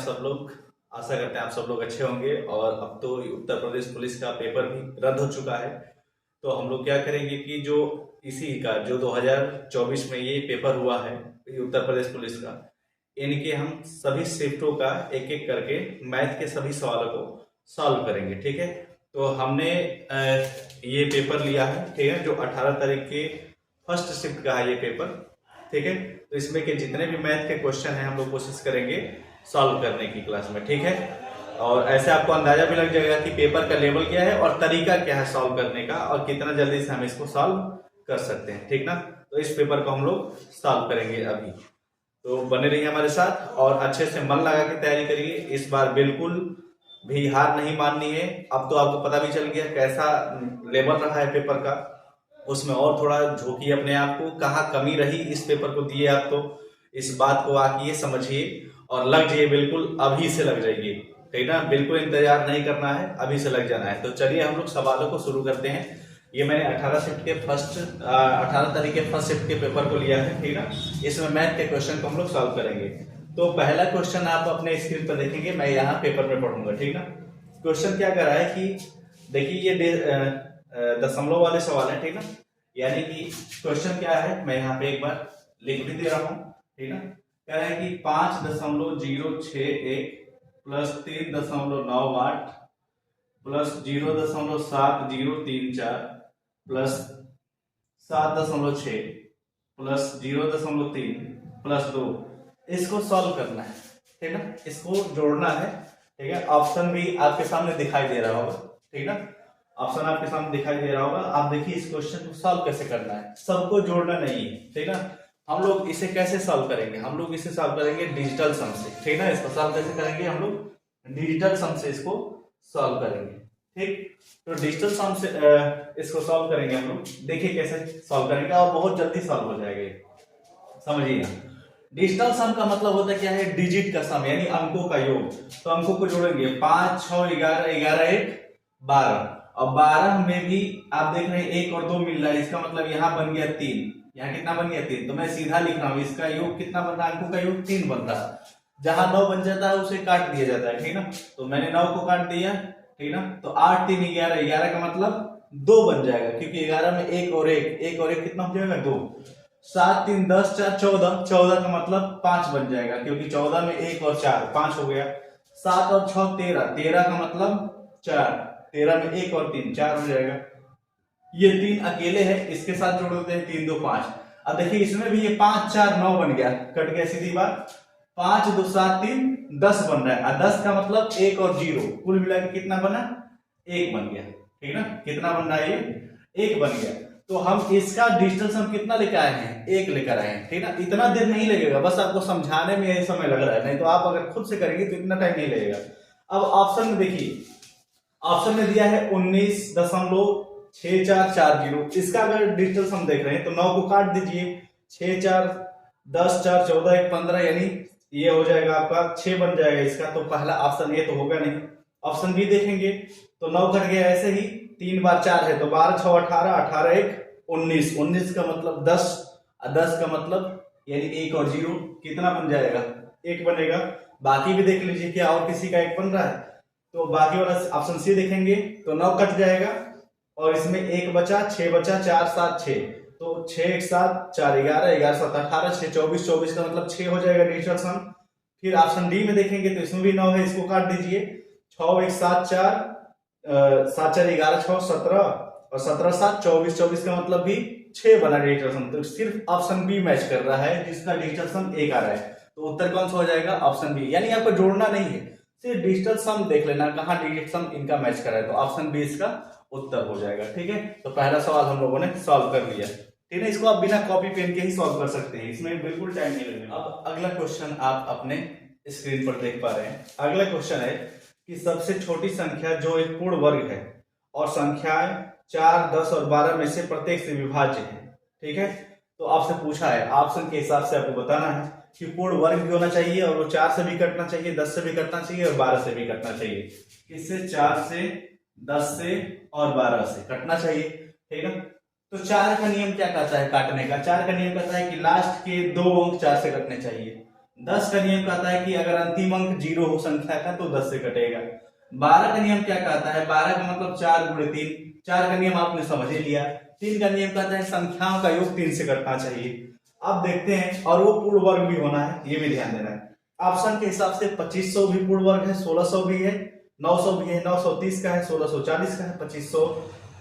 सब लोग। आशा करते हैं आप सब लोग अच्छे होंगे। और अब तो उत्तर प्रदेश पुलिस का पेपर भी रद्द हो चुका है। तो हम लोग क्या करेंगे कि जो इसी का जो 2024 में ये पेपर हुआ है ये उत्तर प्रदेश पुलिस का, इनके हम सभी शिफ्टों का एक एक करके मैथ के सभी सवालों को सॉल्व करेंगे। ठीक है, तो हमने ये पेपर लिया है। ठीक है, जो 18 तारीख के फर्स्ट शिफ्ट का है ये पेपर। ठीक है, तो इसमें के जितने भी मैथ के क्वेश्चन हैं हम लोग कोशिश करेंगे सॉल्व करने की क्लास में। ठीक है, और ऐसे आपको अंदाजा भी लग जाएगा कि पेपर का लेवल क्या है और तरीका क्या है सॉल्व करने का, और कितना जल्दी से हम इसको सॉल्व कर सकते हैं। ठीक ना, तो इस पेपर को हम लोग सॉल्व करेंगे अभी। तो बने रहिए हमारे साथ और अच्छे से मन लगा के तैयारी करिए। इस बार बिल्कुल भी हार नहीं माननी है। अब तो आपको पता भी चल गया कैसा लेवल रहा है पेपर का, उसमें और थोड़ा झोंकिए अपने आप को, कहाँ कमी रही इस पेपर को दिए आप। तो इस बात को आके समझिए और लग जाइए, बिल्कुल अभी से लग जाइए। ठीक ना, बिल्कुल इंतजार नहीं करना है, अभी से लग जाना है। तो चलिए हम लोग सवालों को शुरू करते हैं। ये मैंने 18 तारीख के फर्स्ट शिफ्ट के पेपर को लिया है। ठीक ना, इसमें मैथ के क्वेश्चन को हम लोग सॉल्व करेंगे। तो पहला क्वेश्चन आप अपने स्क्रीन पर देखेंगे, मैं यहाँ पेपर में पढ़ूंगा। ठीक ना, क्वेश्चन क्या कर रहा है कि देखिए ये दशमलव वाले सवाल है। ठीक ना, यानी कि क्वेश्चन क्या है मैं यहाँ पे एक बार लिख भी दे रहा हूँ। ठीक ना, कह रहा है कि 5.061 plus 3.98 plus 0.7034 plus 7.6 plus 0.3 plus 2, इसको सॉल्व करना है। ठीक है, इसको जोड़ना है। ठीक है, ऑप्शन भी आपके सामने दिखाई दे रहा होगा। ठीक ना, ऑप्शन आपके सामने दिखाई दे रहा होगा। आप देखिए इस क्वेश्चन को सॉल्व कैसे करना है, सबको जोड़ना नहीं है। ठीक ना, हम लोग इसे कैसे सॉल्व करेंगे, हम लोग इसे सॉल्व करेंगे डिजिटल सम से। ठीक ना, इसको सॉल्व कैसे करेंगे, हम लोग डिजिटल सम से इसको सॉल्व करेंगे। ठीक, तो डिजिटल सम से इसको सॉल्व करेंगे हम लोग। देखिए कैसे सॉल्व करेंगे और बहुत जल्दी सॉल्व हो जाएगा। समझिए, डिजिटल सम का मतलब होता है क्या है, डिजिट का सम यानी अंकों का योग। तो अंकों को जोड़ेंगे 5, 6, 11, 11, 1, 12। और 12 में भी आप देख रहे हैं 1 और 2 मिल रहा है, इसका मतलब यहाँ बन गया 3। यहाँ कितना बन गया 3, तो मैं सीधा लिख रहा हूँ इसका योग कितना बन रहा है, अंकों का योग 3 बन रहा है। जहां 9 बन जाता है उसे काट दिया जाता है। ठीक ना, तो मैंने 9 को काट दिया। ठीक ना, तो 8, 3, 11, 11 का मतलब 2 बन जाएगा, क्योंकि 11 में 1 और 1 कितना हो जाएगा 2। 7, 3, 10, 4, 14, 14 का मतलब 5 बन जाएगा, क्योंकि 14 में 1 और 4 5 हो गया। 7 और 6 13, 13 का मतलब 4, 13 में 1 और 3 4 हो जाएगा। ये 3 अकेले है, इसके साथ जोड़ देते हैं 3, 2, 5। अब देखिए इसमें भी ये 5, 4, 9 बन गया, कट गया सीधी बात। 5, 2, 7, 3, 10 बन रहा है। और 10 का मतलब 1 और 0, कुल मिला के कितना बना, 1 बन गया। ठीक ना, कितना बन रहा है ये, 1 बन गया। तो हम इसका डिजिटल सम कितना लेकर आए हैं, 1 लेकर आए हैं। ठीक ना, इतना देर नहीं लगेगा, बस आपको समझाने में यही समय लग रहा है, नहीं तो आप अगर खुद से करेंगे तो इतना टाइम नहीं लगेगा। अब ऑप्शन में देखिए, ऑप्शन में दिया है 19.6440। इसका अगर डिजिटल सम देख रहे हैं तो 9 को काट दीजिए, 6, 4, 10, 4, 14, 1, 15, यानी ये हो जाएगा आपका 6 बन जाएगा इसका। तो पहला ऑप्शन ये तो होगा नहीं। ऑप्शन बी देखेंगे तो 9 कट गया, ऐसे ही 3 बार 4 है तो 12, 6, 18, 18, 1, 19, 19 का मतलब 10, 10 का मतलब यानी 1 और 0 कितना बन जाएगा, 1 बनेगा। बाकी भी देख लीजिए क्या और किसी का 1 बन रहा है, तो बाकी वाला ऑप्शन सी देखेंगे तो 9 कट जाएगा और इसमें 1 बचा, 6 बचा, 4, 7, 6, तो 6, 1, 7, 4, 11, 11, 7, 18, 6, 24, 24 का मतलब 6 हो जाएगा डिजिटल सम। फिर ऑप्शन डी में देखेंगे तो इसमें भी 9 है, इसको काट दीजिए, 6, 1, 7, 4, 7, 4, 11, 6, 17 और 17, 7, 24, 24 का मतलब भी 6 बना डिजिटल सम। तो सिर्फ ऑप्शन बी मैच कर रहा है जिसका डिजिटल सम 1 आ रहा है। तो उत्तर कौन सा हो जाएगा, ऑप्शन बी। यानी आपको जोड़ना नहीं है, सिर्फ डिजिटल सम देख लेना कहाँ डिजिटल सम इनका मैच कर रहा है, तो ऑप्शन बी इसका उत्तर हो जाएगा। ठीक है, तो पहला सवाल हम लोगों ने सॉल्व कर लिया। ठीक है, इसको आप बिना कॉपी पेन के ही सॉल्व कर सकते हैं, इसमें बिल्कुल टाइम नहीं लगेगा। अब अगला क्वेश्चन आप अपने स्क्रीन पर देख पा रहे हैं। अगला क्वेश्चन है कि सबसे छोटी संख्या जो एक पूर्ण वर्ग है और संख्याएं 4, 10 और 12 में से प्रत्येक से विभाज्य है। ठीक है, तो आपसे पूछा है ऑप्शन के हिसाब से आपको बताना है कि पूर्ण वर्ग भी होना चाहिए और वो 4 से भी कटना चाहिए, 10 से भी कटना चाहिए और 12 से भी कटना चाहिए। इससे 4 से, 10 से और 12 से कटना चाहिए। ठीक है, तो 4 का नियम क्या कहता है काटने का, 4 का नियम कहता है कि लास्ट के 2 अंक 4 से कटने चाहिए। 10 का नियम कहता है कि अगर अंतिम अंक 0 हो संख्या का तो 10 से कटेगा। 12 का नियम क्या कहता है, 12 का मतलब 4 गुणे 3, 4 का नियम आपने समझ ही लिया। 3 का नियम कहता है संख्याओं का योग 3 से कटना चाहिए। अब देखते हैं, और वो पूर्ण वर्ग भी होना है, ये भी ध्यान देना है। ऑप्शन के हिसाब से 2500 भी पूर्ण वर्ग है, 1600 भी है, 900 भी है, 930 का है, 1640 का है, 2500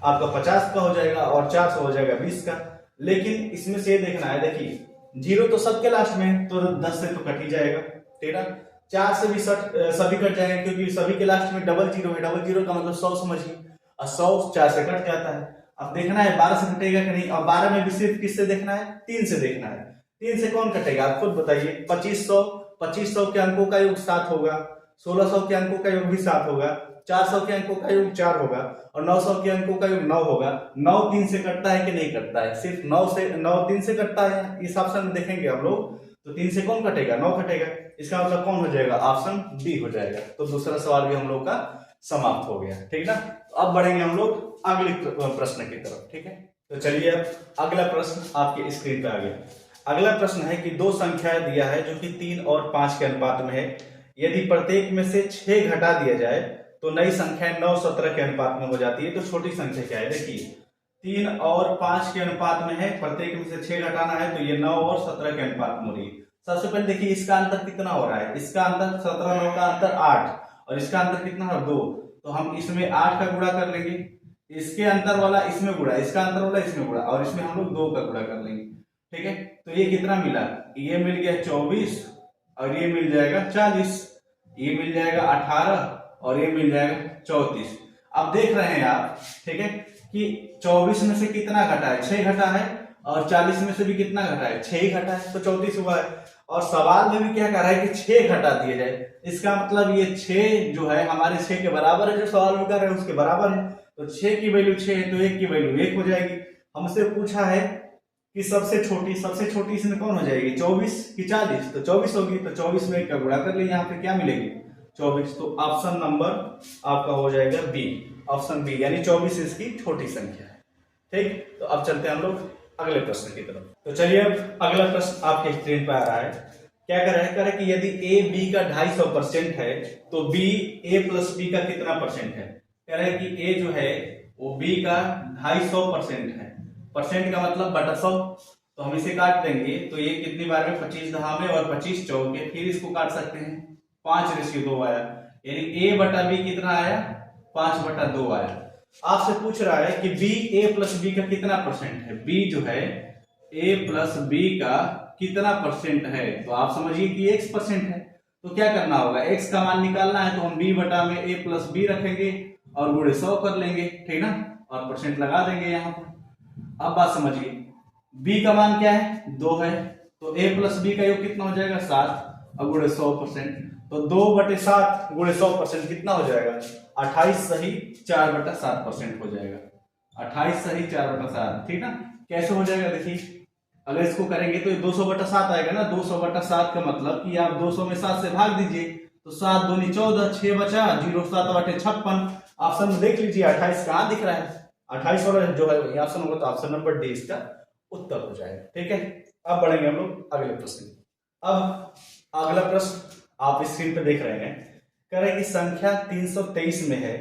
आपका 50 का हो जाएगा और 400 हो जाएगा 20 का। लेकिन इसमें से देखना है, देखिए 0 तो सबके लास्ट में है तो 10 से तो कट ही जाएगा, ठीक है। 4 से भी सभी कट जाएंगे क्योंकि सभी के लास्ट में डबल जीरो है, डबल जीरो का मतलब 100 समझिए, और 100 4 से कट जाता है। अब देखना है 12 से कटेगा कि नहीं, और 12 में भी सिर्फ किससे देखना है, 3 से देखना है। 3 से कौन कटेगा आप खुद बताइए। 2500 के अंकों का योग 7 होगा, 1600 के अंकों का योग भी 7 होगा, 400 के अंकों का योग 4 होगा और 900 के अंकों का योग 9 होगा। 9 3 से कटता है कि नहीं कटता है, सिर्फ 9 3 से कटता है। इस ऑप्शन में देखेंगे हम लोग तो 3 से कौन कटेगा, 9 कटेगा। इसका मतलब कौन हो जाएगा, ऑप्शन बी हो जाएगा। तो दूसरा सवाल भी हम लोग का समाप्त हो गया, ठीक ना। तो अब बढ़ेंगे हम लोग अगले प्रश्न की तरफ, ठीक है। तो चलिए अब अगला प्रश्न आपके स्क्रीन पे आ गया। अगला प्रश्न है कि दो संख्या दिया है जो कि 3 और 5 के अनुपात में है। यदि प्रत्येक में से 6 घटा दिया जाए तो नई संख्या 9 17 के अनुपात में हो जाती है। तो छोटी संख्या क्या है, देखिए 3 और 5 के अनुपात में है, प्रत्येक में से 6 घटाना है तो ये 9 और 17 के अनुपात में हो रही है। सबसे पहले देखिए इसका अंतर कितना हो रहा है, इसका अंतर 17 9 का अंतर 8 और इसका अंतर कितना है 2। तो हम इसमें 8 का गुणा कर लेंगे, इसके अंतर वाला इसमें गुणा, इसका अंतर वाला इसमें गुणा और इसमें हम लोग 2 का गुणा कर लेंगे, ठीक है। तो ये कितना मिला, ये मिल गया 24 और ये मिल जाएगा 40, ये मिल जाएगा 18 और ये मिल जाएगा 34। अब देख रहे हैं आप, ठीक है, कि 24 में से कितना घटा है, 6 घटा है और 40 में से भी कितना घटा है, 6 ही घटा है, तो 34 हुआ है। और सवाल में भी क्या कह रहा है कि 6 घटा दिया जाए, इसका मतलब ये 6 जो है हमारे 6 के बराबर है, जो सवाल में कर रहे हैं उसके बराबर है। तो 6 की वैल्यू 6 है तो 1 की वैल्यू 1 हो जाएगी। हमसे पूछा है कि सबसे छोटी इसमें कौन हो जाएगी, 24 की 40, तो 24 होगी। तो 24 में 1 का गुणा कर ले, यहाँ पे क्या मिलेगी 24। तो ऑप्शन नंबर आपका हो जाएगा बी, ऑप्शन बी, यानी 24 इसकी छोटी संख्या है, ठीक। तो अब चलते हैं हम लोग अगले प्रश्न की तरफ। तो चलिए अब अगला प्रश्न आपके स्क्रीन पर आ रहा है। क्या कर रहा है कि यदि ए बी का 250% है तो बी ए प्लस बी का कितना परसेंट है। कह रहे हैं कि ए जो है वो बी का 250% है, परसेंट का मतलब बटा 100। तो हम इसे काट देंगे तो ये कितनी बार में 25 दहा में और 25 चौके, फिर इसको काट सकते हैं, 5:2 आया, यानी a बटा बी कितना आया, 5/2 आया। आपसे पूछ रहा है कि b a प्लस बी का कितना परसेंट है, b जो है a प्लस बी का कितना परसेंट है। तो आप समझिए कि x परसेंट है, तो क्या करना होगा, x का मान निकालना है तो हम b बटा में a प्लस बी रखेंगे और गुणे 100 कर लेंगे, ठीक ना, और परसेंट लगा देंगे यहाँ पर। अब बात समझिए, b का मान क्या है 2 है, तो a प्लस बी का योग कितना हो जाएगा 7 और गुणे 100%, तो 2/7 गुणे 100% कितना हो जाएगा 28 सही 4/7% हो जाएगा, 28 सही 4/7, ठीक ना। कैसे हो जाएगा, देखिए अगर इसको करेंगे तो 200/7 आएगा ना, 200/7 का मतलब कि आप 200 में 7 से भाग दीजिए तो 7 दूनी 14, 6 बचा 0, 7 8 56। ऑप्शन में देख लीजिए 28 कहाँ दिख रहा है, 28 वाला जो है वही ऑप्शन होगा, तो ऑप्शन नंबर डी इसका उत्तर हो जाएगा, ठीक है। अब बढ़ेंगे हम लोग अगले प्रश्न। अब अगला प्रश्न आप स्क्रीन पे देख रहे हैं, कह रहे हैं कि संख्या 323 में है,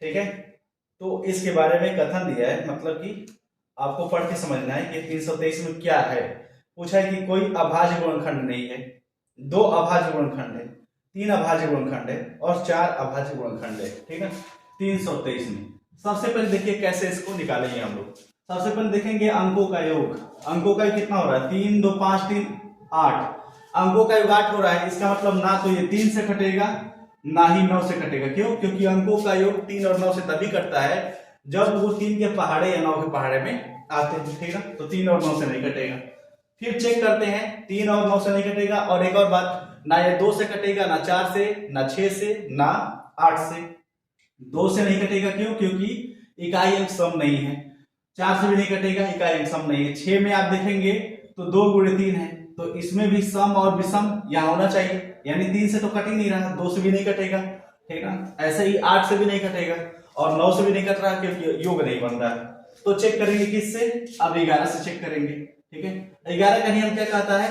ठीक है। तो इसके बारे में कथन दिया है, मतलब कि आपको पढ़ के समझना है कि 323 में क्या है। पूछा है कि कोई अभाज्य गुणनखंड नहीं है, 2 अभाज्य गुणनखंड है, 3 अभाज्य गुणनखंड है और 4 अभाज्य गुणनखंड है, ठीक है। 323 में सबसे पहले देखिए कैसे इसको निकालेंगे हम लोग। सबसे पहले देखेंगे अंकों का योग, अंकों का कितना हो रहा है 3 2 5 3 8, अंकों का योग 8 हो रहा है। इसका मतलब ना तो ये 3 से कटेगा ना ही 9 से कटेगा, क्यों, क्योंकि अंकों का योग 3 और 9 से तभी कटता है जब वो 3 के पहाड़े या 9 के पहाड़े में आते हैं, ठीक है। तो 3 और 9 से नहीं कटेगा। फिर चेक करते हैं 3 और 9 से नहीं कटेगा, और एक और बात, ना ये 2 से कटेगा, ना 4 से, ना 6 से, ना 8 से। 2 से नहीं कटेगा, क्यों, क्योंकि इकाई अंक सम नहीं है। 4 से भी नहीं कटेगा, इकाई अंक सम नहीं है। 6 में आप देखेंगे तो 2 गुणे 3 है, तो इसमें भी सम और विषम यहाँ होना चाहिए, यानी 3 से तो कट ही नहीं रहा, 2 से भी नहीं कटेगा, ठीक है। ऐसे ही 8 से भी नहीं कटेगा और 9 से भी नहीं कट रहा, क्योंकि योग नहीं बन रहा है। तो चेक करेंगे किससे, अब 11 से चेक करेंगे, ठीक है। 11 का नियम क्या कहता है,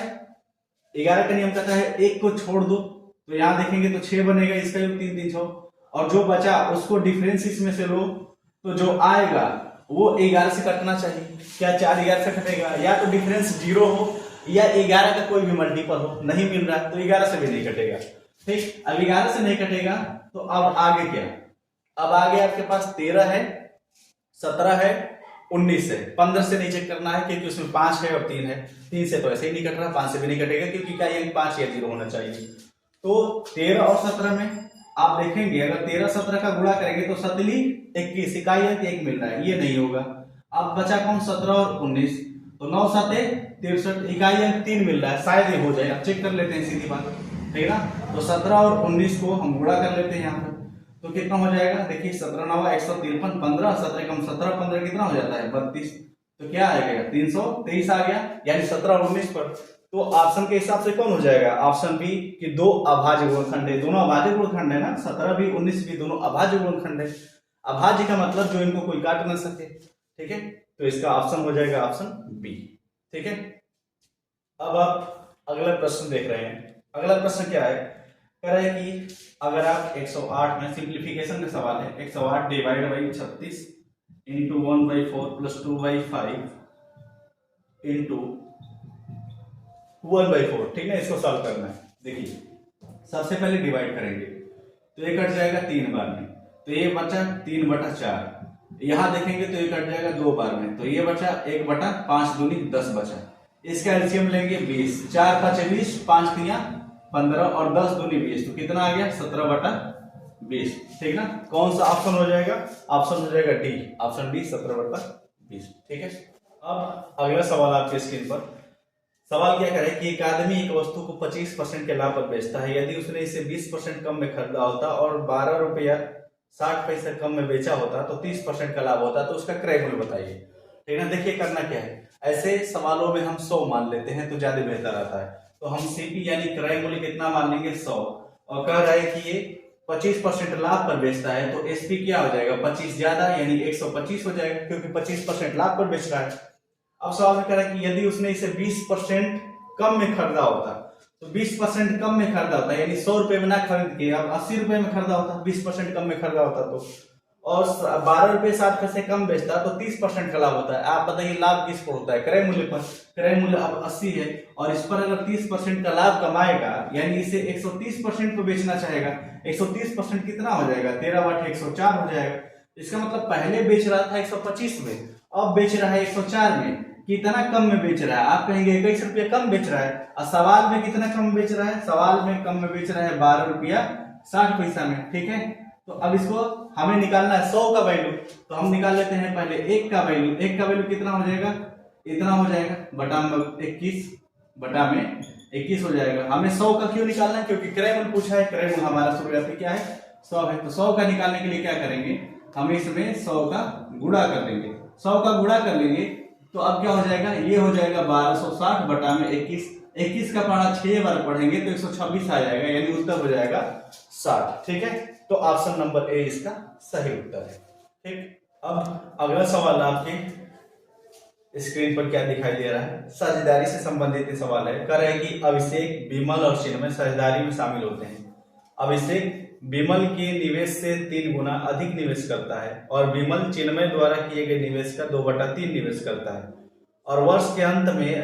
11 का नियम कहता है एक को छोड़ दो, तो यहाँ देखेंगे तो 6 बनेगा, इसका योग 3 3 6, और जो बचा उसको डिफरेंस इसमें से लो, तो जो आएगा वो 11 से कटना चाहिए। क्या 4 11 से कटेगा? या तो डिफरेंस 0 हो या 11 का कोई भी मल्टीपल हो, नहीं मिल रहा है तो 11 से भी नहीं कटेगा। ठीक, अब 11 से नहीं कटेगा तो अब आगे क्या? अब आगे आपके पास 13 है, 17 है, 19 है। 15 से नहीं चेक करना है क्योंकि उसमें 5 है और 3 है। 3 से तो ऐसे ही नहीं कट रहा, 5 से भी नहीं कटेगा क्योंकि क्या ये 5 या 0 होना चाहिए। तो 13 और 17 में आप देखेंगे अगर 13 17 का गुणा करेंगे तो 7 21 इकाई अंक 1 मिल रहा है, ये नहीं होगा। अब बचा कौन? 17 और 19, तो 9 7 63 इकाई अंक 3 मिल रहा है, शायद ये हो जाए। अब चेक कर लेते हैं सीधी बात, ठीक है ना। तो 17 और 19 को हम गुणा कर लेते हैं यहाँ पर, तो कितना हो जाएगा? देखिए 17 9 153, 15 17 कम 17 15 कितना हो जाता है? 32। तो क्या आएगा? 323 आ गया, यानी 17 और 19 पर। तो ऑप्शन के हिसाब से कौन हो जाएगा? ऑप्शन बी कि दो अभाज्य गुणनखंड है, दोनों अभाज्य गुणनखंड है ना, 17 भी 19 भी दोनों अभाज्य गुणनखंड है। अभाज्य का मतलब जो इनको कोई काट ना सके, ठीक है। तो इसका ऑप्शन हो जाएगा ऑप्शन बी, ठीक है। अब आप अगला प्रश्न देख रहे हैं। अगला प्रश्न क्या है? कह रहा है कि अगर आप 108 में सिंप्लीफिकेशन का सवाल है, 108 divide by 36 into 1/4 plus 2/5 into 1/4, ठीक है, इसको सॉल्व करना है। देखिए सबसे पहले डिवाइड करेंगे तो ये कट जाएगा 3 बार में, तो ये बचा 3/4। यहां देखेंगे तो ये कट जाएगा 2 बार में, तो ये बचा 1/5 दूनी 10 बचा। इसका एलसीएम लेंगे 20, 4 5 20, 5 3 15 और 10 दूनी 20, तो कितना आ गया? 17/20, ठीक ना। कौन सा ऑप्शन हो जाएगा? ऑप्शन हो जाएगा डी, ऑप्शन डी 17/20, ठीक है। अब अगला सवाल आपके स्क्रीन पर। सवाल क्या करे कि एक आदमी एक वस्तु को 25% के लाभ पर बेचता है। यदि उसने इसे 20% कम में खरीदा होता और 12 रुपया 60 पैसे कम में बेचा होता तो 30% का लाभ होता, तो उसका क्रय मूल्य बताइए, ठीक है। देखिए करना क्या है, ऐसे सवालों में हम 100 मान लेते हैं तो ज्यादा बेहतर आता है। तो हम सीपी यानी क्रय मूल्य कितना मान लेंगे? 100, और कह रहा है कि ये 25% लाभ पर बेचता है, तो एसपी क्या हो जाएगा? 25 ज्यादा यानी 125 हो जाएगा, क्योंकि 25% लाभ पर बेच रहा है। अब सवाल में कह रहा है कि यदि उसने इसे 20% कम में खरीदा होता, तो 20% कम में खरीदा होता यानी 100 रुपए में ना खरीद के अब 80 रुपए में खरीदा होता, 20% कम में खरीदा होता तो, और 12 रुपए 60 पैसे कम बेचता तो 30% का लाभ होता है। आप बताइए लाभ किस पर होता है? क्रय मूल्य पर। क्रय मूल्य अब 80 है और इस पर अगर 30% का लाभ कमाएगा यानी इसे 130% पर बेचना चाहेगा। 130% कितना हो जाएगा? 13/104 हो जाएगा। इसका मतलब पहले बेच रहा था 125 में, अब बेच रहा है 104 में। कितना कम में बेच रहा है? आप कहेंगे 21 रुपया कम बेच रहा है, और सवाल में कितना कम बेच रहा है? सवाल में कम में बेच रहा है 12 रुपया 60 पैसा में, ठीक है। तो अब इसको हमें निकालना है 100 का वैल्यू, तो हम निकाल लेते हैं पहले 1 का वैल्यू। 1 का वैल्यू कितना हो जाएगा? इतना हो जाएगा, बटा में 21, बटा में 21 हो जाएगा। हमें 100 का क्यों निकालना है? क्योंकि क्रय मूल्य पूछा है। क्रय मूल्य हमारा शुरुआती क्या है? 100 है। तो 100 का निकालने के लिए क्या करेंगे? हम इसमें 100 का गुणा कर लेंगे। 100 का गुणा कर लेंगे तो अब क्या हो जाएगा? ये हो जाएगा 1260 बटा में 21। 21 का पढ़ा 6 बार पढ़ेंगे तो 126 आ जाएगा, यानी उत्तर हो जाएगा 60, ठीक है। तो ऑप्शन नंबर ए इसका सही उत्तर है, ठीक। अब अगला सवाल आपके स्क्रीन पर क्या दिखाई दे रहा है? साझेदारी से संबंधित सवाल है। कह रहे हैं कि अभिषेक, विमल और चिन्मय साझेदारी में शामिल होते हैं। अभिषेक विमल के निवेश से 3 गुना अधिक निवेश करता है और विमल चिन्मय द्वारा किए गए निवेश का 2/3 निवेश करता है, और वर्ष के अंत में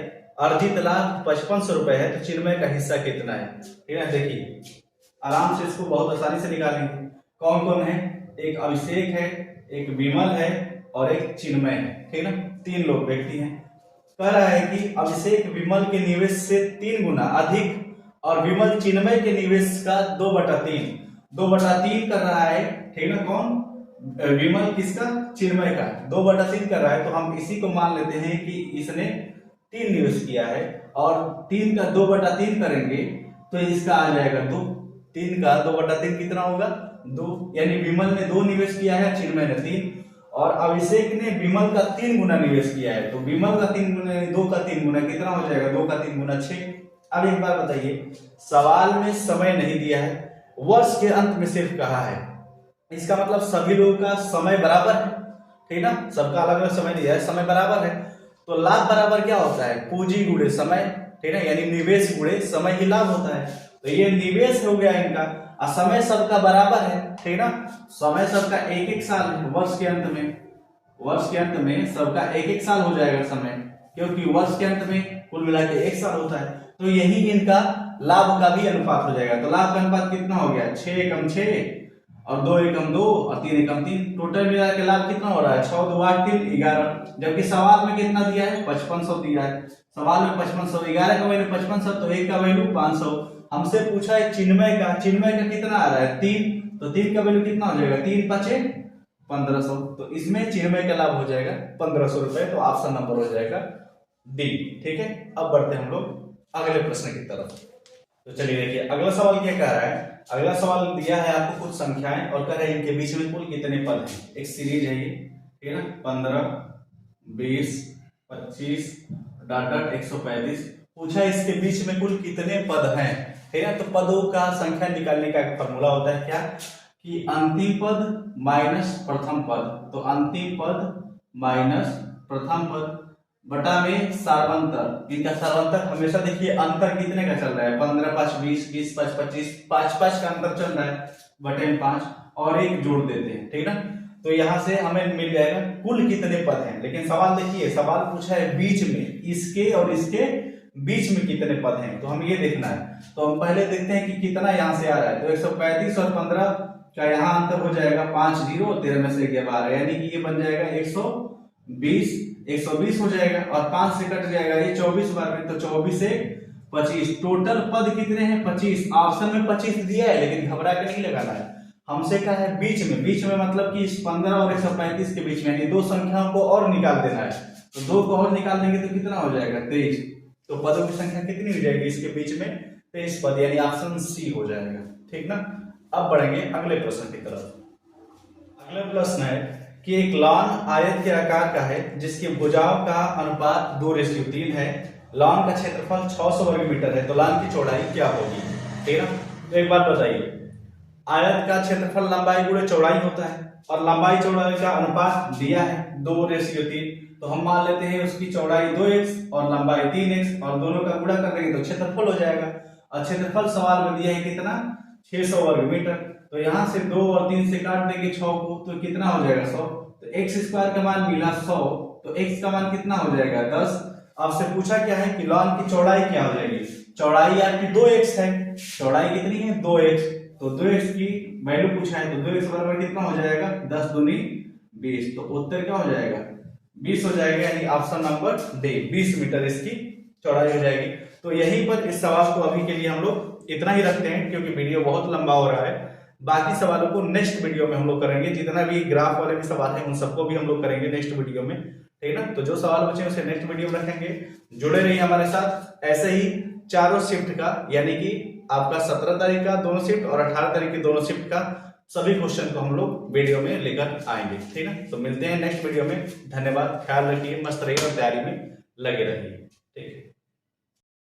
अर्जित लाभ 5500 रुपए है, तो चिन्मय का हिस्सा कितना है? ठीक है, देखिए आराम से इसको बहुत आसानी से निकालेंगे। कौन कौन है? एक अभिषेक है, एक विमल है और एक चिन्मय है, ठीक है ना। 3 लोग व्यक्ति हैं। कह रहा है कि अभिषेक विमल के निवेश से 3 गुना अधिक और विमल चिन्मय के निवेश का 2/3 कर रहा है, ठीक है ना। कौन? विमल किसका? चिन्मय का 2/3 कर रहा है। तो हम इसी को मान लेते हैं कि इसने 3 निवेश किया है और 3 का 2/3 करेंगे तो इसका आ जाएगा 2। 3 का 2/3 कितना होगा? 2, यानी विमल ने 2 निवेश किया है, चिन्मय ने 3, और अभिषेक ने विमल का 3 गुना निवेश किया है। तो विमल का 3 गुना 2 का 3 गुना कितना हो जाएगा? 2 का 3 गुना 6। अब एक बार बताइए, सवाल में समय नहीं दिया है, वर्ष के अंत में सिर्फ कहा है, इसका मतलब सभी लोगों का समय बराबर है, ठीक ना। सबका अलग अलग समय दिया है, समय बराबर है। तो लाभ बराबर क्या होता है? पूंजी गुणे समय, ठीक है, यानी निवेश गुणे समय ही लाभ होता है। तो ये निवेश हो गया इनका, और समय सबका बराबर है, ठीक है ना, समय सबका एक एक साल है। वर्ष के अंत में सबका एक एक साल हो जाएगा समय, क्योंकि वर्ष के अंत में कुल मिला के एक साल होता है। तो यही इनका लाभ का भी अनुपात हो जाएगा। तो लाभ का अनुपात कितना हो गया, 6 एकम 6 और 2 एकम 2 और 3 एकम 3। टोटल मिला के लाभ कितना हो रहा है, 6 2 8 3 11। जबकि सवाल में कितना दिया है, 5500 दिया है। सवाल में 5500, 11 का वैल्यू 5500, तो 1 का वैल्यू 500। हमसे पूछा है चिन्मय का कितना आ रहा है 3, तो 3 का वैल्यू कितना हो जाएगा, 3 5 1500। तो इसमें चिन्मय का लाभ हो जाएगा 1500 रुपए। तो ऑप्शन नंबर हो जाएगा डी। ठीक है, अब बढ़ते हैं हम लोग अगले प्रश्न की तरफ। तो चलिए देखिए अगला सवाल क्या कह रहा है। अगला सवाल दिया है आपको कुछ संख्याएं और कह रहे हैं इनके बीच में कुल कितने पद हैं। एक सीरीज है ये, ठीक है ना, 15 20 25 डॉट 135। पूछा इसके बीच में कुल कितने पद हैं, ठीक है। तो पदों का संख्या निकालने का एक फॉर्मूला होता है क्या, कि अंतिम पद माइनस प्रथम पद। तो अंतिम पद माइनस प्रथम पद बटा में सार्वंतर। इनका सार्वंतर हमेशा देखिए अंतर कितने का चल रहा है, 15 5 20 20 5 25, 5 का अंतर चल रहा है, बटे में 5 और एक जोड़ देते हैं, ठीक है ना। तो यहां से हमें मिल जाएगा कुल कितने पद हैं। लेकिन सवाल देखिए, सवाल पूछा है बीच में, इसके और इसके बीच में कितने पद हैं, तो हमें ये देखना है। तो हम पहले देखते हैं कि कितना यहां से आ रहा है। तो 135 और 15 का यहाँ अंतर हो जाएगा 5 0 13 में से 12, यानी कि ये बन जाएगा 120 हो जाएगा और 5 से कट जाएगा ये 24 बार में, तो 24 से 25। टोटल पद कितने हैं, 25। ऑप्शन में 25 दिया है, लेकिन घबरा के नहीं लगाना है। हमसे कहा है बीच में मतलब कि इस 15 और 135 के बीच में, यानी दो संख्याओं को और निकाल देना है। तो दो को और निकाल देंगे तो कितना हो जाएगा, 23। तो पदों की संख्या कितनी हो जाएगी इसके बीच में, 23 पद, यानी ऑप्शन सी हो जाएगा, ठीक ना। अब बढ़ेंगे अगले प्रश्न की तरफ। अगला प्रश्न है कि एक लॉन आयत के आकार का है जिसकी भुजाओं का अनुपात 2:3 है। लॉन का क्षेत्रफल 600 वर्ग मीटर है, तो लॉन की चौड़ाई क्या होगी, ठीक है ना। तो एक बात बताइए, आयत का क्षेत्रफल लंबाई गुणे चौड़ाई होता है और लंबाई चौड़ाई का अनुपात दिया है 2:3। तो हम मान लेते हैं उसकी चौड़ाई 2x और लंबाई 3x और दोनों का गुणा कर देंगे तो क्षेत्रफल हो जाएगा। और क्षेत्रफल सवाल में दिया है कितना, 600 वर्ग मीटर। तो यहां से 2 और 3 से काट देंगे 6 को, तो कितना हो जाएगा 100। तो x स्क्वायर का मान मिला 100, तो x का मान कितना हो जाएगा 10। आपसे पूछा क्या है कि लॉन की चौड़ाई क्या हो जाएगी। चौड़ाई आपकी 2x है, चौड़ाई कितनी है 2x, तो 2x की वैल्यू पूछा है, तो 2x बराबर कितना हो जाएगा 10 दूनी 20। तो उत्तर क्या हो जाएगा 20 हो जाएगा, यानी ऑप्शन नंबर डी 20 मीटर इसकी चौड़ाई हो जाएगी। तो यहीं पर इस सवाल को अभी के लिए हम लोग इतना ही रखते हैं, क्योंकि वीडियो बहुत लंबा हो रहा है। बाकी सवालों को नेक्स्ट वीडियो में हम लोग करेंगे। जितना भी ग्राफ वाले भी सवाल है उन सबको भी हम लोग करेंगे नेक्स्ट वीडियो में, ठीक है ना। तो जो सवाल बचे उसे नेक्स्ट वीडियो में रखेंगे। जुड़े रहिए हमारे साथ। ऐसे ही चारों शिफ्ट का, यानी कि आपका 17 तारीख का दोनों शिफ्ट और 18 तारीख की दोनों शिफ्ट का सभी क्वेश्चन को हम लोग वीडियो में लेकर आएंगे, ठीक है। तो मिलते हैं नेक्स्ट वीडियो में। धन्यवाद, ख्याल रखिए, मस्त रहिए और तैयारी में लगे रहिए।